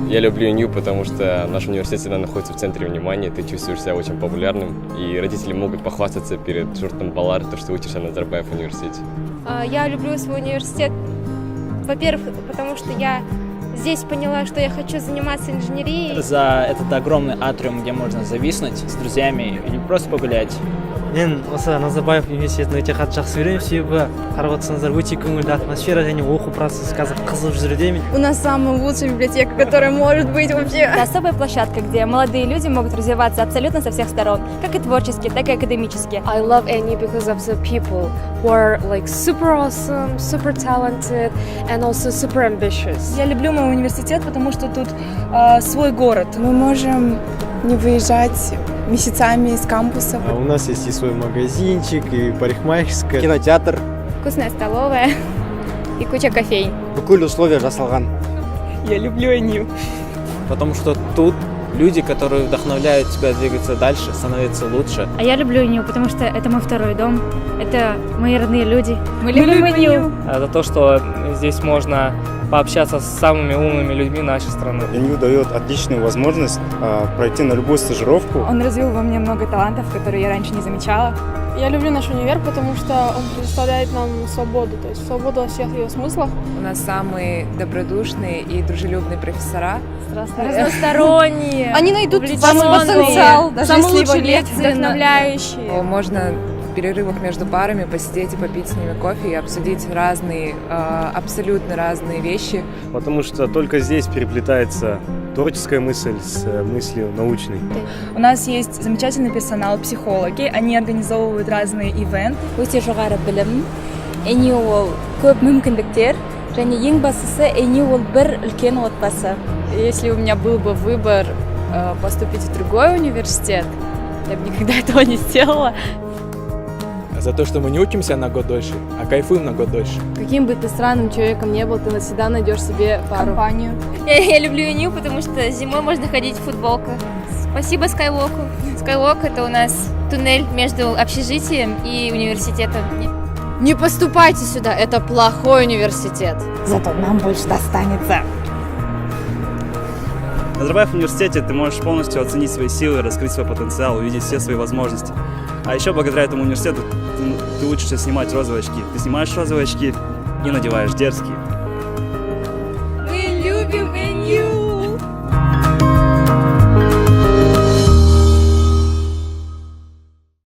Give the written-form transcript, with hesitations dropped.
Я люблю НИУ, потому что наш университет всегда находится в центре внимания, ты чувствуешь себя очень популярным, и родители могут похвастаться перед Журтом Балар, то, что ты учишься на Назарбаев университете. Я люблю свой университет, во-первых, потому что я здесь поняла, что я хочу заниматься инженерией. За этот огромный атриум, где можно зависнуть с друзьями или просто погулять. Мен осы Назарбаев университетін өте қатты жақсы көремін, себебі қарап отырсаңыздар өте көңілді атмосфера және оқу процесі қазір қызып жүруде. У нас самая лучшая библиотека, которая может быть вообще. Это особая площадка, где молодые люди могут развиваться абсолютно со всех сторон, как и творчески, так и академически. I love NU because of the people who are like super awesome, super talented and also super ambitious. Я люблю мой университет, потому что тут свой город. Мы можем не выезжать месяцами из кампуса. У нас есть и свой магазинчик, и парикмахерская, кинотеатр, Вкусная столовая и куча кофей. бүкіл условия жасалған. Я люблю НЮ. Потому что тут люди, которые вдохновляют тебя двигаться дальше, становиться лучше. А я люблю НИУ, потому что это мой второй дом, это мои родные люди. Мы любим НИУ. За то, что здесь можно пообщаться с самыми умными людьми нашей страны. НИУ дает отличную возможность пройти на любую стажировку. Он развил во мне много талантов, которые я раньше не замечала. Я люблю наш универ, потому что он предоставляет нам свободу, то есть свободу во всех ее смыслах. У нас самые добродушные и дружелюбные профессора. Разносторонние. Они найдут Увлеченные. самый потенциал, даже Самые если его лучшие нет. лекции, вдохновляющие. Можно в перерывах между парами посидеть и попить с ними кофе и обсудить разные, абсолютно разные вещи. Потому что только здесь переплетается творческая мысль с мыслью научной. У нас есть замечательный персонал, психологи, они организовывают разные ивенты. Өте жоғары білім, НИУ ол көп мүмкіндіктер, және ең бастысы НИУ ол бір үлкен отбасы. Если у меня был бы выбор поступить в другой университет, я бы никогда этого не сделала. За то, что мы не учимся на год дольше, а кайфуем на год дольше. Каким бы ты странным человеком не был, ты всегда найдешь себе пару. Компанию. Я люблю НИУ, потому что зимой можно ходить в футболках. Спасибо Skywalk. Skywalk — это у нас туннель между общежитием и университетом. Не поступайте сюда, это плохой университет. Зато нам больше достанется. В Назарбаев университете ты можешь полностью оценить свои силы, раскрыть свой потенциал, увидеть все свои возможности. А еще благодаря этому университету ты учишься снимать розовые очки. Ты снимаешь розовые очки и надеваешь дерзкие. Мы любим